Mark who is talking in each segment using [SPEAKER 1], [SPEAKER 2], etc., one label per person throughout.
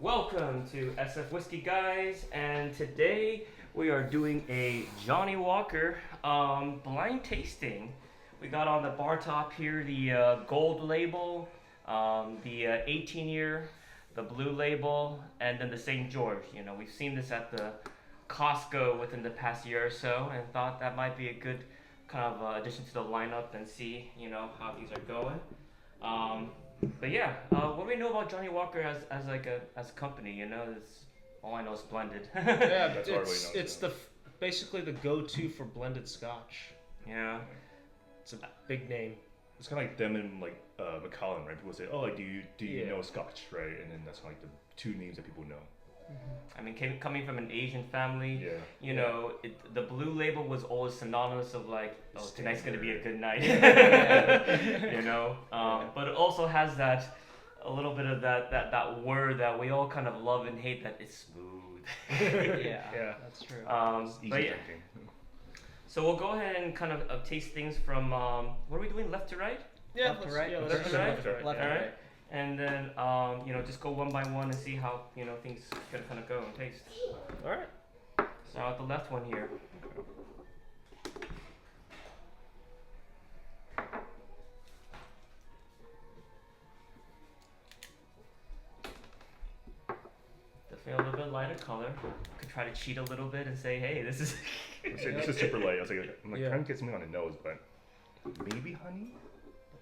[SPEAKER 1] Welcome to SF Whiskey Guys, and today we are doing a Johnnie Walker blind tasting. We got on the bar top here the gold label, the 18-year, the blue label, and then the St. George. You know, we've seen this at the Costco within the past year or so, and thought that might be a good kind of addition to the lineup and see, you know, how these are going. But yeah, what do we know about Johnnie Walker as a company? You know, it's all I know is blended.
[SPEAKER 2] Yeah,
[SPEAKER 3] That's all I really know,
[SPEAKER 2] it's basically the go-to for blended Scotch.
[SPEAKER 1] Yeah.
[SPEAKER 2] It's a big name.
[SPEAKER 3] It's kind of like them and like Macallan, right? People say, "Oh, like, do you
[SPEAKER 2] Yeah.
[SPEAKER 3] know Scotch?" Right? And then that's kind of like the two names that people know.
[SPEAKER 1] I mean, coming from an Asian family,
[SPEAKER 3] Yeah.
[SPEAKER 1] you know, the blue label was always synonymous of like, oh, tonight's gonna be a good night. You know, but it also has a little bit of that word that we all kind of love and hate, that it's smooth.
[SPEAKER 2] Yeah.
[SPEAKER 4] That's true.
[SPEAKER 3] It's easy
[SPEAKER 1] But yeah.
[SPEAKER 3] drinking.
[SPEAKER 1] So we'll go ahead and kind of taste things from what are we doing, left to right?
[SPEAKER 2] Yeah,
[SPEAKER 4] Left to right?
[SPEAKER 2] Yeah,
[SPEAKER 1] Left to right?
[SPEAKER 2] left to right.
[SPEAKER 4] Left
[SPEAKER 1] All
[SPEAKER 4] and
[SPEAKER 1] right.
[SPEAKER 4] right.
[SPEAKER 1] And then you know, just go one by one and see how, you know, things can kind of go and taste.
[SPEAKER 2] All right.
[SPEAKER 1] So out the left one here. Definitely a little bit lighter color. Could try to cheat a little bit and say, hey, this is.
[SPEAKER 3] This is super light. I'm like
[SPEAKER 2] Yeah.
[SPEAKER 3] trying to get something on the nose, but maybe honey.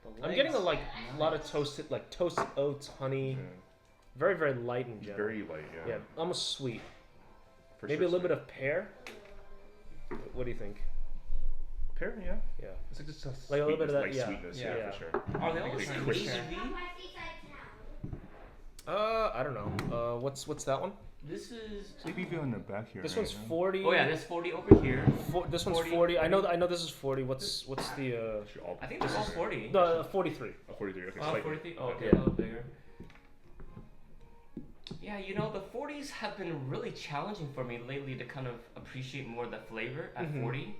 [SPEAKER 4] But the
[SPEAKER 2] I'm getting a
[SPEAKER 4] legs,
[SPEAKER 2] lot of toasted oats, honey.
[SPEAKER 3] Yeah.
[SPEAKER 2] Very, very light in general.
[SPEAKER 3] Very light. Yeah.
[SPEAKER 2] Yeah, almost sweet.
[SPEAKER 3] For
[SPEAKER 2] Maybe
[SPEAKER 3] sure
[SPEAKER 2] a little
[SPEAKER 3] sweet.
[SPEAKER 2] bit of pear. What do you think?
[SPEAKER 3] pear. Yeah.
[SPEAKER 2] Yeah.
[SPEAKER 3] It's like just a
[SPEAKER 2] Like a little bit of that,
[SPEAKER 3] light
[SPEAKER 2] yeah.
[SPEAKER 3] sweetness.
[SPEAKER 4] Yeah.
[SPEAKER 3] Yeah, for sure.
[SPEAKER 1] Are they
[SPEAKER 3] I
[SPEAKER 1] all
[SPEAKER 3] think
[SPEAKER 1] the
[SPEAKER 3] it's
[SPEAKER 1] same
[SPEAKER 3] crisp.
[SPEAKER 1] ABV?
[SPEAKER 2] I don't know. What's that one?
[SPEAKER 1] This is.
[SPEAKER 3] ABV on the back here.
[SPEAKER 2] This
[SPEAKER 3] right?
[SPEAKER 2] one's 40.
[SPEAKER 1] Oh yeah, there's 40 over here.
[SPEAKER 2] This one's
[SPEAKER 1] 40.
[SPEAKER 2] 40. I know this is 40. What's the
[SPEAKER 3] Actually, all-
[SPEAKER 1] I think they're all 40.
[SPEAKER 2] no 43.
[SPEAKER 3] Oh, 43. Okay.
[SPEAKER 1] Oh,
[SPEAKER 3] slightly.
[SPEAKER 1] 43. Oh, okay,
[SPEAKER 2] Yeah.
[SPEAKER 1] a little bigger. Yeah, you know, the 40s have been really challenging for me lately to kind of appreciate more the flavor at
[SPEAKER 2] Mhm.
[SPEAKER 1] 40.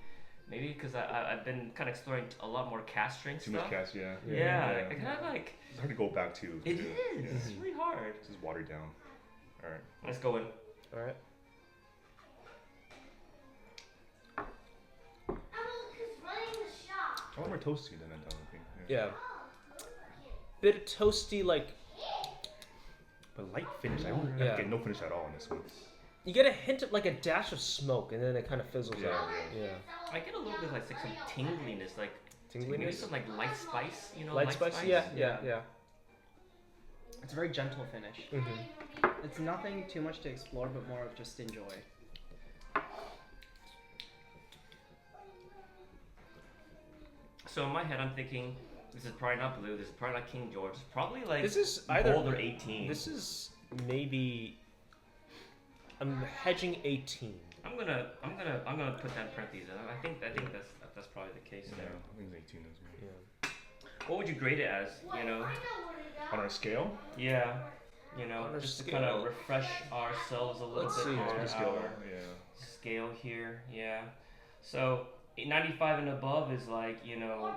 [SPEAKER 1] Maybe because I've been kind of exploring a lot more cast strength
[SPEAKER 3] Too
[SPEAKER 1] stuff.
[SPEAKER 3] much cast. Yeah.
[SPEAKER 1] Yeah, I kind of like.
[SPEAKER 3] It's hard to go back to.
[SPEAKER 1] It
[SPEAKER 3] too.
[SPEAKER 1] is.
[SPEAKER 3] Yeah.
[SPEAKER 1] It's really hard.
[SPEAKER 3] This is watered down. All right.
[SPEAKER 1] Let's go in.
[SPEAKER 2] All right.
[SPEAKER 3] I want more toasty than that.
[SPEAKER 2] Yeah. Bit of toasty, like
[SPEAKER 3] But light finish. I don't
[SPEAKER 2] Yeah.
[SPEAKER 3] get no finish at all on this one.
[SPEAKER 2] you get a hint of like a dash of smoke, and then it kind of fizzles
[SPEAKER 3] Yeah,
[SPEAKER 2] out.
[SPEAKER 3] yeah.
[SPEAKER 2] Yeah.
[SPEAKER 1] I get a little bit like some tingliness, like maybe
[SPEAKER 2] Tingliness.
[SPEAKER 1] some like light spice, you know?
[SPEAKER 2] Light spice. Yeah.
[SPEAKER 4] It's a very gentle finish.
[SPEAKER 2] Mm-hmm.
[SPEAKER 4] It's nothing too much to explore, but more of just enjoy.
[SPEAKER 1] So in my head, I'm thinking this is probably not blue. This is probably not King George. It's probably like
[SPEAKER 2] This is either
[SPEAKER 1] gold or 18.
[SPEAKER 2] This is maybe. I'm hedging 18.
[SPEAKER 1] I'm gonna put that in parentheses. I think that's probably the case
[SPEAKER 3] Yeah,
[SPEAKER 1] there.
[SPEAKER 3] I think it's 18 as well.
[SPEAKER 2] Yeah.
[SPEAKER 1] What would you grade it as? You know?
[SPEAKER 3] On our scale?
[SPEAKER 1] Yeah. You know,
[SPEAKER 2] On a
[SPEAKER 1] just to kind of
[SPEAKER 2] scale.
[SPEAKER 1] refresh ourselves a little
[SPEAKER 2] Let's
[SPEAKER 1] bit
[SPEAKER 2] see.
[SPEAKER 1] on
[SPEAKER 3] On our scale,
[SPEAKER 1] our
[SPEAKER 3] yeah.
[SPEAKER 1] scale here. Yeah. So 95 and above is like, you know,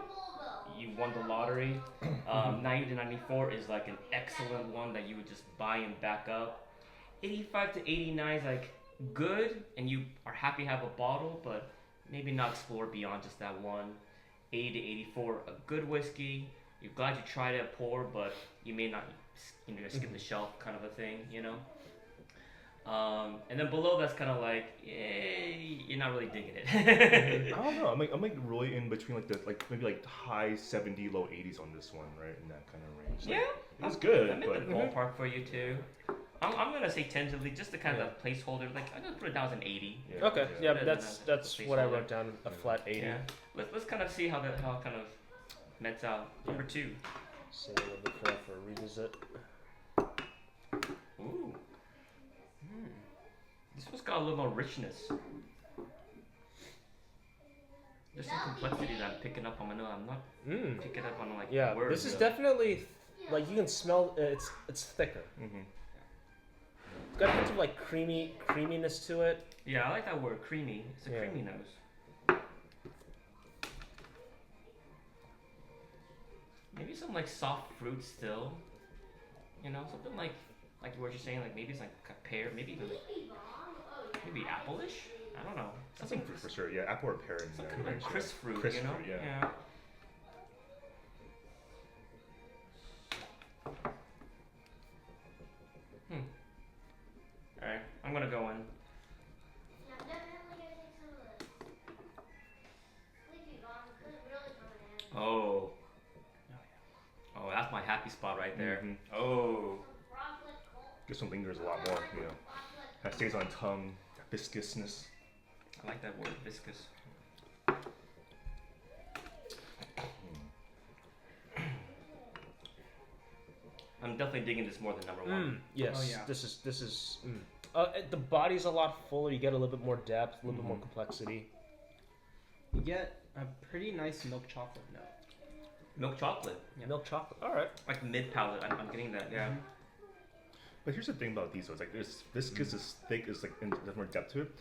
[SPEAKER 1] you won the lottery. 90 to 94 is like an excellent one that you would just buy and back up. 85 to 89 is like good, and you are happy to have a bottle, but maybe not explore beyond just that one. 80 to 84, a good whiskey. You're glad you tried it at pour, but you may not, you know, skip the shelf kind of a thing, you know. And then below that's kind of like, you're not really digging it.
[SPEAKER 3] I don't know. I'm like really in between maybe like high 70, low 80s on this one, right? In that kind of range. Like,
[SPEAKER 1] Yeah,
[SPEAKER 3] it's good,
[SPEAKER 1] I'm in
[SPEAKER 3] but
[SPEAKER 1] the ballpark for you too. I'm gonna say tentatively, just to kind of placeholder. Like I'm gonna put it down as an 80.
[SPEAKER 3] yeah,
[SPEAKER 2] Okay. Yeah,
[SPEAKER 1] Yeah,
[SPEAKER 2] that's
[SPEAKER 1] that's
[SPEAKER 2] what I
[SPEAKER 1] placeholder.
[SPEAKER 2] wrote down. A flat 80.
[SPEAKER 1] Yeah. Let's kind of see how it kind of nets out. Number 2.
[SPEAKER 2] Save a little bit for a revisit.
[SPEAKER 1] Ooh. This one's got a little more richness. There's some complexity that I'm picking up on. I know I'm not
[SPEAKER 2] Mm.
[SPEAKER 1] picking up on like
[SPEAKER 2] Yeah.
[SPEAKER 1] words.
[SPEAKER 2] This is definitely like you can smell. It's thicker.
[SPEAKER 3] Mm-hmm.
[SPEAKER 2] It's got a hint of like creaminess to it.
[SPEAKER 1] Yeah, I like that word, creamy. It's a
[SPEAKER 2] Yeah.
[SPEAKER 1] creamy nose. Maybe some like soft fruit still. You know, something like like what you're saying, like maybe it's like a pear, maybe even maybe apple-ish. I don't know.
[SPEAKER 3] I think for sure, yeah, apple or pear in
[SPEAKER 1] Some
[SPEAKER 3] there.
[SPEAKER 1] kind of like crisp fruit,
[SPEAKER 3] Crisp
[SPEAKER 1] you know?
[SPEAKER 3] fruit, yeah.
[SPEAKER 1] All right, I'm gonna go in. Oh. Oh, that's my happy spot right there.
[SPEAKER 3] Mm-hmm.
[SPEAKER 1] Oh.
[SPEAKER 3] This one lingers a lot more, you know. That stays on tongue, that viscousness.
[SPEAKER 1] I like that word, viscous. I'm definitely digging this more than number one.
[SPEAKER 2] Yes.
[SPEAKER 4] Oh, yeah.
[SPEAKER 2] This is. The body's a lot fuller. You get a little bit more depth, a little bit more complexity.
[SPEAKER 4] You get a pretty nice milk chocolate note.
[SPEAKER 1] Milk chocolate.
[SPEAKER 4] Yeah.
[SPEAKER 2] Milk chocolate. All right.
[SPEAKER 1] Like mid palate. I'm getting that, yeah.
[SPEAKER 3] But here's the thing about these ones, like this viscous is thick, is like there's more depth to it,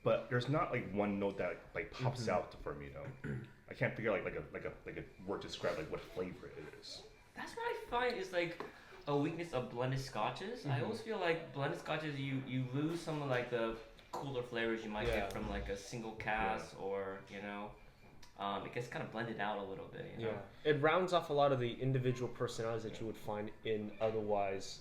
[SPEAKER 3] but there's not like one note that like pops out for me, you know. I can't figure out like a word to describe like what flavor it is.
[SPEAKER 1] That's what I find is like a weakness of blended scotches. I always feel like blended scotches, you lose some of like the cooler flavors you might get from like a single cask or, you know, it gets kind of blended out a little bit, you know?
[SPEAKER 2] Yeah. It rounds off a lot of the individual personalities that you would find in otherwise,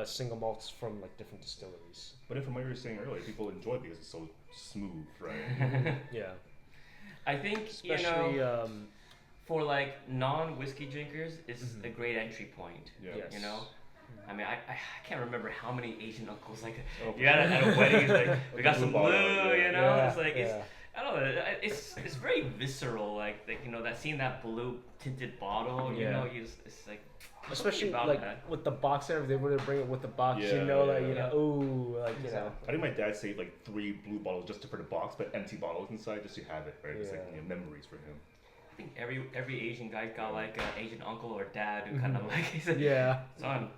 [SPEAKER 2] single malts from like different distilleries.
[SPEAKER 3] But then from what you were saying earlier, people enjoy it because it's so smooth, right?
[SPEAKER 2] Yeah.
[SPEAKER 1] I think,
[SPEAKER 2] Especially,
[SPEAKER 1] you know, for like non-whiskey drinkers, it's a great entry point.
[SPEAKER 3] Yeah.
[SPEAKER 2] Yes.
[SPEAKER 1] You know, I mean, I can't remember how many Asian uncles like
[SPEAKER 3] Oh,
[SPEAKER 1] you had at a wedding. Like we got
[SPEAKER 3] blue
[SPEAKER 1] some
[SPEAKER 3] bottle,
[SPEAKER 1] blue,
[SPEAKER 3] yeah.
[SPEAKER 1] you know.
[SPEAKER 2] Yeah,
[SPEAKER 1] It's like
[SPEAKER 2] yeah.
[SPEAKER 1] I don't know. It's very visceral. Like you know that seeing that blue tinted bottle. You
[SPEAKER 2] Yeah.
[SPEAKER 1] know, it's like
[SPEAKER 2] Especially
[SPEAKER 1] about
[SPEAKER 2] like
[SPEAKER 1] that.
[SPEAKER 2] with the box and everything, when they bring it with the box,
[SPEAKER 3] Yeah,
[SPEAKER 2] you know,
[SPEAKER 3] yeah,
[SPEAKER 2] like, you
[SPEAKER 1] yeah.
[SPEAKER 2] know, ooh, like, you know.
[SPEAKER 3] I think my dad saved like 3 blue bottles just for the box, but empty bottles inside just to have it, right? It's like
[SPEAKER 2] Yeah.
[SPEAKER 3] memories for him.
[SPEAKER 1] I think every Asian guy got like an Asian uncle or dad who kind of like he said,
[SPEAKER 2] Yeah.
[SPEAKER 1] son,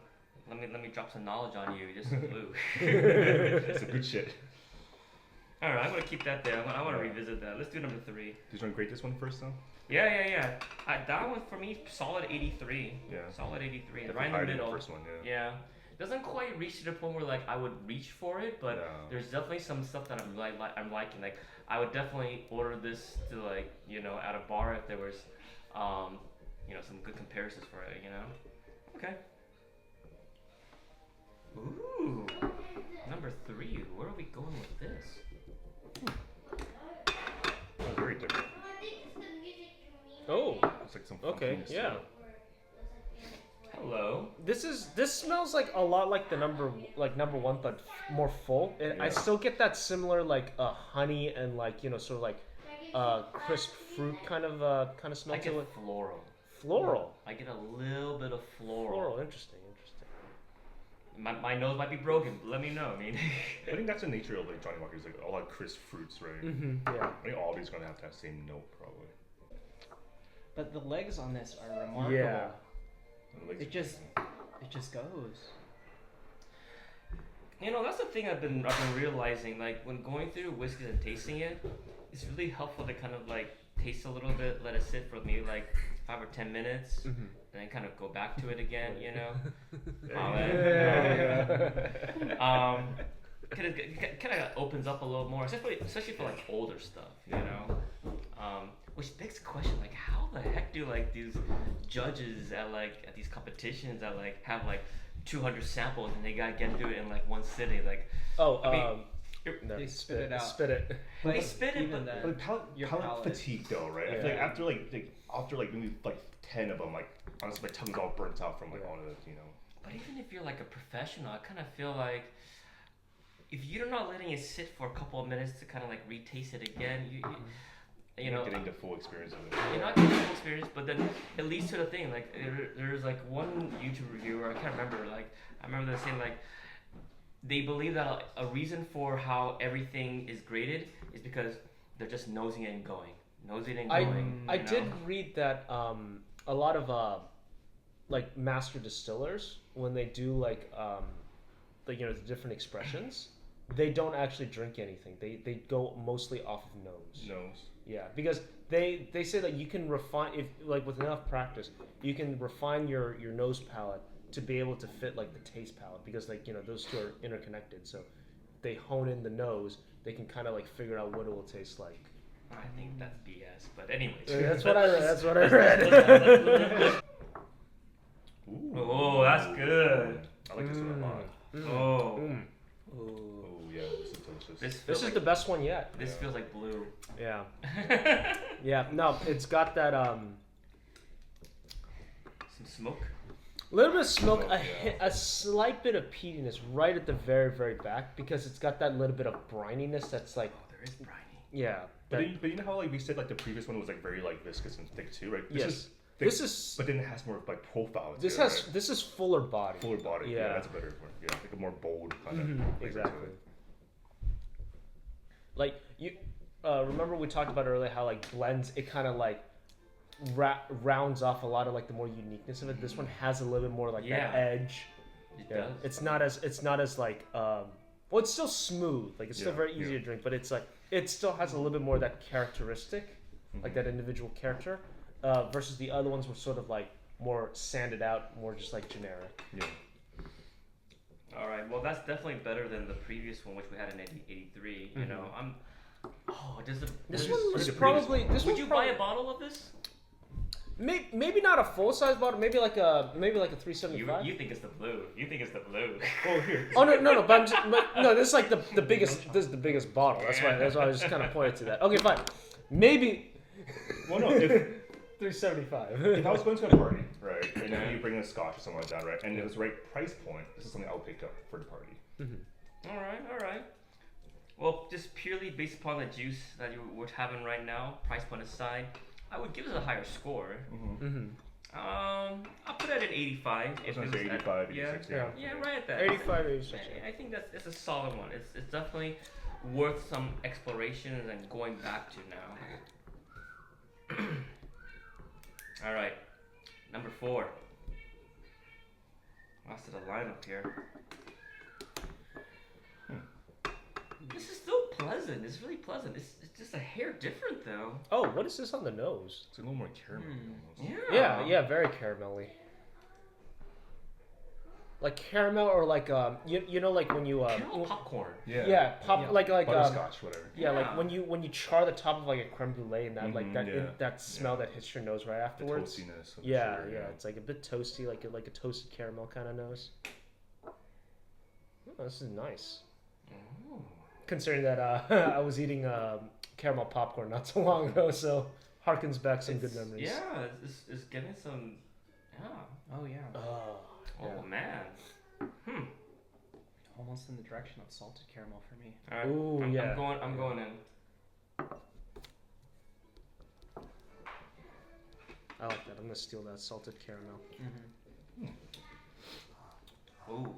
[SPEAKER 1] let me drop some knowledge on you. Just blue.
[SPEAKER 3] It's a good shit.
[SPEAKER 1] All right, I'm gonna keep that there. I want to
[SPEAKER 3] Yeah.
[SPEAKER 1] revisit that. Let's do number 3.
[SPEAKER 3] Did you want to grade this one first, though?
[SPEAKER 1] Yeah. That one for me, solid 83.
[SPEAKER 3] Yeah.
[SPEAKER 1] Solid 83.
[SPEAKER 3] Definitely
[SPEAKER 1] Right in
[SPEAKER 3] higher
[SPEAKER 1] the
[SPEAKER 3] than
[SPEAKER 1] middle.
[SPEAKER 3] the first one, yeah.
[SPEAKER 1] Yeah. Doesn't quite reach to the point where like I would reach for it, but
[SPEAKER 3] No.
[SPEAKER 1] there's definitely some stuff that I'm liking. Like I would definitely order this to like, you know, at a bar if there was you know, some good comparisons for it, you know. Okay. Ooh. Number 3. Where are we going with this?
[SPEAKER 3] Oh, very different.
[SPEAKER 2] Oh,
[SPEAKER 3] It's like some
[SPEAKER 2] okay,
[SPEAKER 3] funkiness to
[SPEAKER 2] yeah.
[SPEAKER 3] it.
[SPEAKER 1] Hello.
[SPEAKER 2] This smells like a lot like the number one, but more full. And I
[SPEAKER 3] Yeah.
[SPEAKER 2] still get that similar like honey and like, you know, sort of like crisp fruit kind of smell
[SPEAKER 1] I get
[SPEAKER 2] to it.
[SPEAKER 1] floral.
[SPEAKER 2] Floral.
[SPEAKER 1] I get a little bit of
[SPEAKER 2] Floral. Interesting.
[SPEAKER 1] My nose might be broken, but let me know. I mean,
[SPEAKER 3] I think that's the nature of like Johnnie Walker, is like a lot of crisp fruits, right?
[SPEAKER 2] Yeah.
[SPEAKER 3] I think all these gonna have that same note probably.
[SPEAKER 4] But the legs on this are remarkable.
[SPEAKER 2] Yeah.
[SPEAKER 3] The legs
[SPEAKER 4] It
[SPEAKER 3] are
[SPEAKER 4] just
[SPEAKER 3] amazing.
[SPEAKER 4] it just goes.
[SPEAKER 1] you know, that's the thing I've been realizing. Like when going through whiskey and tasting it, it's really helpful to kind of like taste a little bit, let it sit for maybe like 5 or 10 minutes, and then kind of go back to it again. You know. Kind of opens up a little more, especially for like older stuff, you know. Which begs the question, like, how the heck do like these judges at these competitions that like have like 200 samples and they gotta get through it in like one sitting? Like,
[SPEAKER 2] Oh,
[SPEAKER 1] I mean,
[SPEAKER 2] no,
[SPEAKER 4] They spit it out.
[SPEAKER 2] Spit it.
[SPEAKER 1] they spit it,
[SPEAKER 4] Even
[SPEAKER 1] but
[SPEAKER 4] then,
[SPEAKER 3] But palate
[SPEAKER 4] your
[SPEAKER 3] palate
[SPEAKER 4] palate.
[SPEAKER 3] fatigue though, right? I feel like after maybe like 10 of them, like honestly my tongue's all burnt out from like all of it, you know.
[SPEAKER 1] But even if you're like a professional, I kind of feel like if you're not letting it sit for a couple of minutes to kind of like retaste it again, you know,
[SPEAKER 3] Getting the full experience of it.
[SPEAKER 1] you're not getting the experience, but then it leads to the thing. Like there's like one YouTube reviewer, I can't remember. Like I remember them saying like they believe that a reason for how everything is graded is because they're just nosing and going,
[SPEAKER 2] I
[SPEAKER 1] you know?
[SPEAKER 2] did read that a lot of like master distillers, when they do like the different expressions, they don't actually drink anything. They go mostly off of nose.
[SPEAKER 3] Nose.
[SPEAKER 2] Yeah, because they say that you can refine, if like with enough practice, you can refine your nose palate to be able to fit like the taste palette, because like those two are interconnected. So they hone in the nose, they can kind of like figure out what it will taste like.
[SPEAKER 1] I think that's BS, but anyways.
[SPEAKER 2] That's what I read. That's what I read.
[SPEAKER 3] Ooh.
[SPEAKER 1] Oh, that's good.
[SPEAKER 3] I like this one a lot.
[SPEAKER 1] Oh.
[SPEAKER 3] Oh yeah, this is delicious.
[SPEAKER 2] This is the best one yet.
[SPEAKER 1] This feels like blue.
[SPEAKER 2] Yeah. Yeah. No, it's got that
[SPEAKER 1] Some smoke.
[SPEAKER 2] a little bit of smoke,
[SPEAKER 3] Smoke,
[SPEAKER 2] a slight bit of peatiness right at the very, very back, because it's got that little bit of brininess that's like,
[SPEAKER 1] Oh, there is briny.
[SPEAKER 2] yeah.
[SPEAKER 3] But,
[SPEAKER 2] that-
[SPEAKER 3] but you know how like we said like the previous one was like very like viscous and thick too, right?
[SPEAKER 2] Yes.
[SPEAKER 3] Is thick,
[SPEAKER 2] This is
[SPEAKER 3] but then it has more like profile.
[SPEAKER 2] this
[SPEAKER 3] to it,
[SPEAKER 2] has
[SPEAKER 3] right?
[SPEAKER 2] this is fuller body.
[SPEAKER 3] fuller body.
[SPEAKER 2] Yeah.
[SPEAKER 3] That's a better word. Yeah, like a more bold kind of
[SPEAKER 2] Mhm, exactly. Like you remember we talked about earlier how like blends, it kind of like rounds off a lot of like the more uniqueness of it. This one has a little bit more like
[SPEAKER 1] Yeah.
[SPEAKER 2] that edge.
[SPEAKER 1] It
[SPEAKER 2] Yeah.
[SPEAKER 1] does.
[SPEAKER 2] It's not as like well, it's still smooth. Like it's still
[SPEAKER 3] Yeah,
[SPEAKER 2] very easy
[SPEAKER 3] yeah.
[SPEAKER 2] to drink, but it's like it still has a little bit more of that characteristic, like that individual character, versus the other ones were sort of like more sanded out, more just like generic.
[SPEAKER 3] Yeah.
[SPEAKER 1] All right. Well, that's definitely better than the previous one, which we had in '83. You know, I'm. Oh, does the
[SPEAKER 2] This
[SPEAKER 1] does-
[SPEAKER 2] one was
[SPEAKER 3] the
[SPEAKER 2] probably this
[SPEAKER 1] Would
[SPEAKER 2] was
[SPEAKER 1] you
[SPEAKER 2] probably,
[SPEAKER 1] buy a bottle of this?
[SPEAKER 2] maybe not a full size bottle, maybe like a
[SPEAKER 1] You
[SPEAKER 2] 375.
[SPEAKER 1] you think it's the blue? You think it's the blue?
[SPEAKER 3] Oh here.
[SPEAKER 2] Oh no, but, but no, this is like the biggest. This is the biggest bottle. That's why I was just kind of pointed to that. Okay, fine. Maybe
[SPEAKER 3] Well, no. If
[SPEAKER 2] 375.
[SPEAKER 3] if I was going to a party, right, and then you bring in a scotch or something like that, right, and it was the right price point, this is something I'll pick up for the party.
[SPEAKER 1] All right, all right. Well, just purely based upon the juice that we're having right now, price point aside, I would give it a higher score. I'll put it at 85.
[SPEAKER 3] I was
[SPEAKER 1] If
[SPEAKER 3] gonna
[SPEAKER 1] it
[SPEAKER 3] say
[SPEAKER 1] was at-
[SPEAKER 3] 85,
[SPEAKER 1] yeah,
[SPEAKER 3] 86.
[SPEAKER 1] yeah, right at that.
[SPEAKER 2] 85, 86.
[SPEAKER 1] I think it's a solid one. It's definitely worth some exploration and then going back to now. All right, number 4. Lost the lineup here. This is still pleasant. It's really pleasant. It's just a hair different though.
[SPEAKER 2] Oh, what is this on the nose?
[SPEAKER 3] It's a little more caramel almost.
[SPEAKER 2] Yeah, very caramelly. Like caramel, or like you know, like when you
[SPEAKER 1] Caramel popcorn.
[SPEAKER 3] Yeah.
[SPEAKER 2] pop
[SPEAKER 4] Yeah.
[SPEAKER 2] like
[SPEAKER 3] Butterscotch, whatever.
[SPEAKER 2] yeah, like
[SPEAKER 1] Yeah.
[SPEAKER 2] when you char the top of like a creme brulee, and that like that
[SPEAKER 3] yeah.
[SPEAKER 2] that smell that hits your nose right
[SPEAKER 3] The
[SPEAKER 2] afterwards.
[SPEAKER 3] toastiness. of
[SPEAKER 2] Yeah,
[SPEAKER 3] sugar,
[SPEAKER 2] yeah, it's like a bit toasty, like a toasted caramel kind of nose. Oh, this is nice.
[SPEAKER 1] Ooh.
[SPEAKER 2] Considering that I was eating caramel popcorn not so long ago, so harkens back some good
[SPEAKER 1] It's-
[SPEAKER 2] memories.
[SPEAKER 1] Yeah, it's getting some. Yeah.
[SPEAKER 4] Oh yeah.
[SPEAKER 2] Oh,
[SPEAKER 1] Oh
[SPEAKER 2] yeah.
[SPEAKER 1] man.
[SPEAKER 4] Almost in the direction of salted caramel for me.
[SPEAKER 1] All right.
[SPEAKER 2] Ooh,
[SPEAKER 1] I'm
[SPEAKER 2] yeah.
[SPEAKER 1] going in.
[SPEAKER 2] I like that. I'm gonna steal that salted caramel.
[SPEAKER 1] Ooh.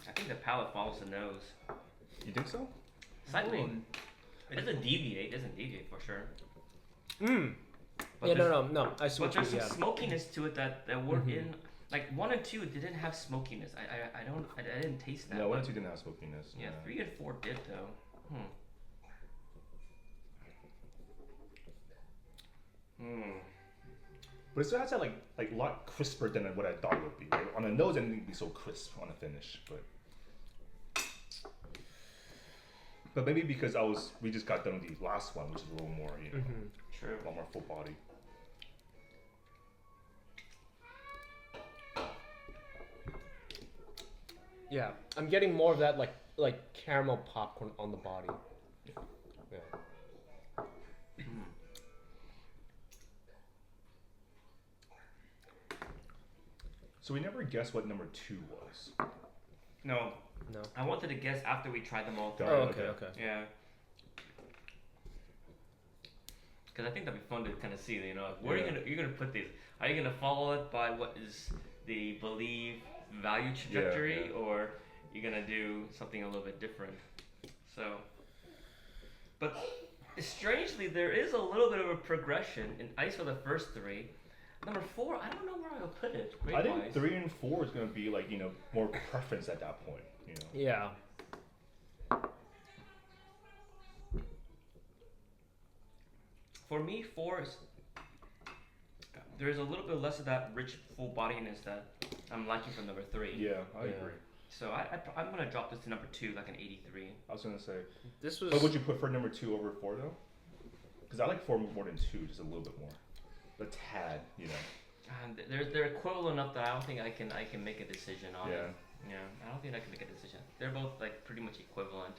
[SPEAKER 1] I think the palate follows the nose.
[SPEAKER 3] You think so?
[SPEAKER 1] Slightly.
[SPEAKER 4] Ooh.
[SPEAKER 1] It doesn't deviate. It doesn't deviate for sure.
[SPEAKER 2] Mm.
[SPEAKER 1] But
[SPEAKER 2] Yeah,
[SPEAKER 1] there's-
[SPEAKER 2] no. I see
[SPEAKER 1] But
[SPEAKER 2] what you
[SPEAKER 1] there's some
[SPEAKER 2] yeah.
[SPEAKER 1] smokiness to it that we're
[SPEAKER 2] Mhm.
[SPEAKER 1] in. Like 1 and 2 didn't have smokiness. I didn't taste that.
[SPEAKER 3] No, 1
[SPEAKER 1] but-
[SPEAKER 3] and 2 didn't have smokiness.
[SPEAKER 1] Yeah, 3 and 4 did though.
[SPEAKER 3] But it still has that like a lot crisper than what I thought it would be. Like, on the nose, it didn't be so crisp on the finish, but maybe because we just got done with the last one, which is a little more,
[SPEAKER 1] True.
[SPEAKER 3] a lot more full body.
[SPEAKER 2] Yeah, I'm getting more of that like caramel popcorn on the body. Yeah.
[SPEAKER 3] So we never guessed what number 2 was.
[SPEAKER 1] No,
[SPEAKER 2] No.
[SPEAKER 1] I wanted to guess after we tried them all.
[SPEAKER 3] Got
[SPEAKER 2] Oh,
[SPEAKER 3] it,
[SPEAKER 2] okay.
[SPEAKER 1] Yeah. Because I think that'd be fun to kind of see, you know, like, where
[SPEAKER 3] Yeah.
[SPEAKER 1] you're gonna put these? Are you gonna follow it by what is the believe value trajectory,
[SPEAKER 3] yeah.
[SPEAKER 1] or you're gonna do something a little bit different? So, but strangely, there is a little bit of a progression in ice for the first 3. Number 4, I don't know where I would put it.
[SPEAKER 3] I think
[SPEAKER 1] grade-wise.
[SPEAKER 3] 3 and 4 is going to be like, more preference at that point,
[SPEAKER 2] Yeah.
[SPEAKER 1] For me, 4 is there's a little bit less of that rich, full bodiness that I'm liking for number 3.
[SPEAKER 3] Yeah, I
[SPEAKER 2] Yeah.
[SPEAKER 3] agree.
[SPEAKER 1] So I'm gonna drop this to number 2, like an 83.
[SPEAKER 3] I was gonna say.
[SPEAKER 2] This was.
[SPEAKER 3] But would you prefer number 2 over 4 though? Because I like 4 more than 2, just a little bit more. A tad, you know.
[SPEAKER 1] And they're equivalent enough that I don't think I can make a decision on
[SPEAKER 3] Yeah.
[SPEAKER 1] it. Yeah, I don't think I can make a decision. They're both like pretty much equivalent,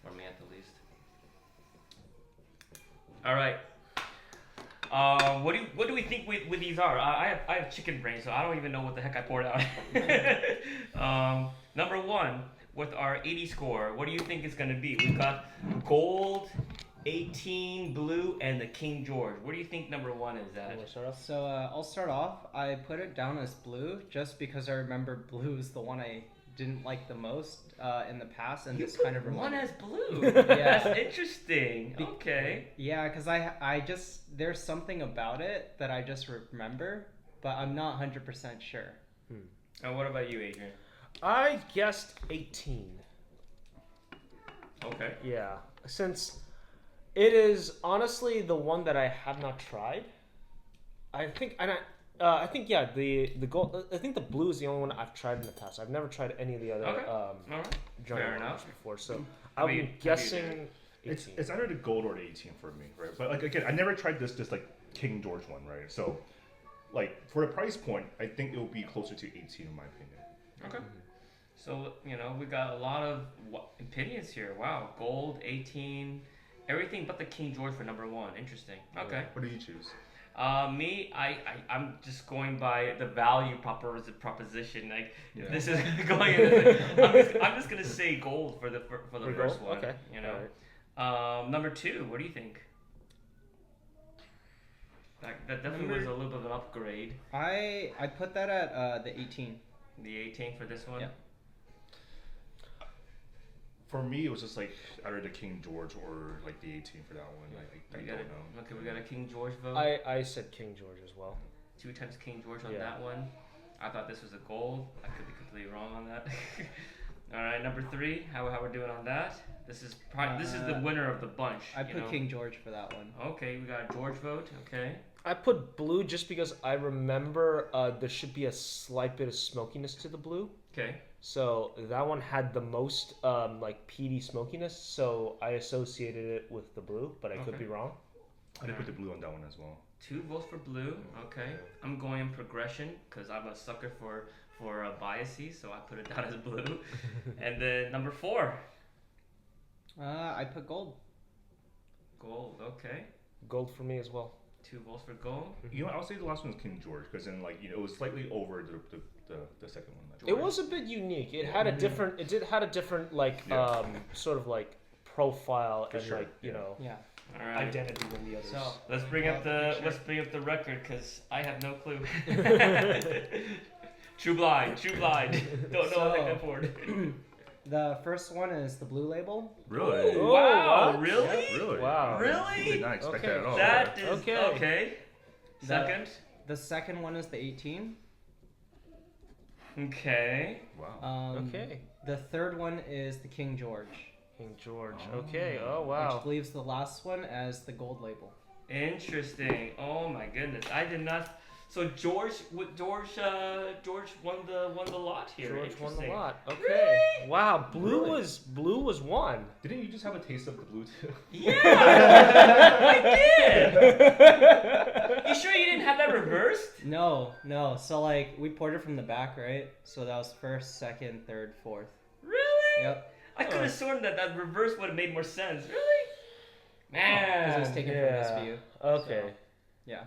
[SPEAKER 1] for me at the least. All right. What do we think with these are? I have chicken brain, so I don't even know what the heck I poured out. Number 1 with our 80 score. What do you think it's gonna be? We've got gold, 18, blue, and the King George. What do you think number 1 is
[SPEAKER 2] You
[SPEAKER 1] at?
[SPEAKER 2] wanna start off?
[SPEAKER 4] So I'll start off. I put it down as blue just because I remember blue is the one I didn't like the most in the past, and
[SPEAKER 1] You
[SPEAKER 4] this
[SPEAKER 1] put
[SPEAKER 4] kind of
[SPEAKER 1] one
[SPEAKER 4] reminded.
[SPEAKER 1] as blue.
[SPEAKER 4] Yeah.
[SPEAKER 1] That's interesting. Okay.
[SPEAKER 4] Yeah, because I just there's something about it that I just remember, but I'm not 100% sure.
[SPEAKER 1] And what about you, Adrian?
[SPEAKER 2] I guessed 18.
[SPEAKER 1] Okay.
[SPEAKER 2] Yeah, since it is honestly the one that I have not tried. I think yeah, the gold. I think the blue is the only one I've tried in the past. I've never tried any of the other
[SPEAKER 1] Okay. All right.
[SPEAKER 2] Johnnie
[SPEAKER 1] Fair
[SPEAKER 2] Walkers
[SPEAKER 1] enough.
[SPEAKER 2] before, so
[SPEAKER 1] How
[SPEAKER 2] I'm
[SPEAKER 1] about you,
[SPEAKER 2] guessing 18.
[SPEAKER 3] It's either the gold or the 18 for me, right? But like again, I never tried this like King George one, right? So like for the price point, I think it will be closer to 18 in my opinion.
[SPEAKER 1] Okay. So, we got a lot of opinions here. Wow. Gold, 18, everything but the King George for number 1. Interesting. Okay.
[SPEAKER 3] What do you choose?
[SPEAKER 1] Me, I'm just going by the value proposition. Like,
[SPEAKER 3] Yeah.
[SPEAKER 1] this is going. I'm just gonna say gold for the
[SPEAKER 2] For
[SPEAKER 1] first
[SPEAKER 2] gold?
[SPEAKER 1] one.
[SPEAKER 2] Okay. Alright.
[SPEAKER 1] Number 2. What do you think? That definitely was a little bit of an upgrade.
[SPEAKER 4] I put that at the 18.
[SPEAKER 1] The 18 for this one.
[SPEAKER 4] Yeah.
[SPEAKER 3] For me, it was just like either the King George or like the 18 for that one. I
[SPEAKER 1] We
[SPEAKER 3] don't
[SPEAKER 1] got
[SPEAKER 3] know.
[SPEAKER 1] Okay, we got a King George vote.
[SPEAKER 2] I said King George as well.
[SPEAKER 1] 2 times King George on
[SPEAKER 2] Yeah.
[SPEAKER 1] that one. I thought this was a gold. I could be completely wrong on that. All right, number 3. How we're doing on that? This is the winner of the bunch.
[SPEAKER 4] I put King George for that one.
[SPEAKER 1] Okay, we got a George vote. Okay.
[SPEAKER 2] I put blue just because I remember there should be a slight bit of smokiness to the blue.
[SPEAKER 1] Okay.
[SPEAKER 2] So that one had the most like peaty smokiness, so I associated it with the blue, but I could
[SPEAKER 1] Okay.
[SPEAKER 2] be wrong.
[SPEAKER 3] I did put the blue on that one as well.
[SPEAKER 1] 2 votes for blue. Okay. I'm going in progression because I'm a sucker for biases, so I put it down as blue. And then number 4,
[SPEAKER 4] I put gold.
[SPEAKER 1] gold. Okay.
[SPEAKER 2] Gold for me as well.
[SPEAKER 1] 2 votes for gold.
[SPEAKER 3] You know, I'll say the last one was King George because then like it was slightly over the second one. Like,
[SPEAKER 2] It was a bit unique. It had a different. It had a different like
[SPEAKER 3] Yeah.
[SPEAKER 2] sort of like profile
[SPEAKER 3] For
[SPEAKER 2] and
[SPEAKER 3] sure,
[SPEAKER 2] like
[SPEAKER 4] Yeah.
[SPEAKER 1] All right.
[SPEAKER 2] identity than the others.
[SPEAKER 4] So
[SPEAKER 1] Let's bring up the
[SPEAKER 4] picture.
[SPEAKER 1] record because I have no clue. True blind. Don't know what I can afford.
[SPEAKER 4] The first one is the blue label.
[SPEAKER 3] really?
[SPEAKER 2] Oh,
[SPEAKER 1] Wow,
[SPEAKER 2] what?
[SPEAKER 1] really?
[SPEAKER 3] Really?
[SPEAKER 2] Wow.
[SPEAKER 1] Really?
[SPEAKER 3] Did not expect
[SPEAKER 2] Okay.
[SPEAKER 3] that at all.
[SPEAKER 1] That is
[SPEAKER 2] Okay.
[SPEAKER 1] okay. Second.
[SPEAKER 4] The second one is the 18.
[SPEAKER 1] Okay.
[SPEAKER 3] Wow.
[SPEAKER 2] Okay.
[SPEAKER 4] The third one is the King George,
[SPEAKER 2] King George. Okay. Oh wow.
[SPEAKER 4] which leaves the last one as the gold label.
[SPEAKER 1] Interesting. Oh my goodness. I did not. So George won the lot here.
[SPEAKER 2] George won the
[SPEAKER 1] Interesting.
[SPEAKER 2] lot. Okay.
[SPEAKER 1] Really?
[SPEAKER 2] Wow. Blue
[SPEAKER 3] Really?
[SPEAKER 2] was one.
[SPEAKER 3] Didn't you just have a taste of the blue too?
[SPEAKER 1] Yeah, I did. You sure you didn't have that reversed?
[SPEAKER 4] No. So like we poured it from the back, right? So that was first, second, third, fourth.
[SPEAKER 1] Really?
[SPEAKER 4] Yep.
[SPEAKER 1] I could have sworn that reverse would have made more sense. Really?
[SPEAKER 4] Because it was
[SPEAKER 1] Man.
[SPEAKER 4] taken from
[SPEAKER 2] yeah.
[SPEAKER 4] this view.
[SPEAKER 2] Okay.
[SPEAKER 4] So, yeah.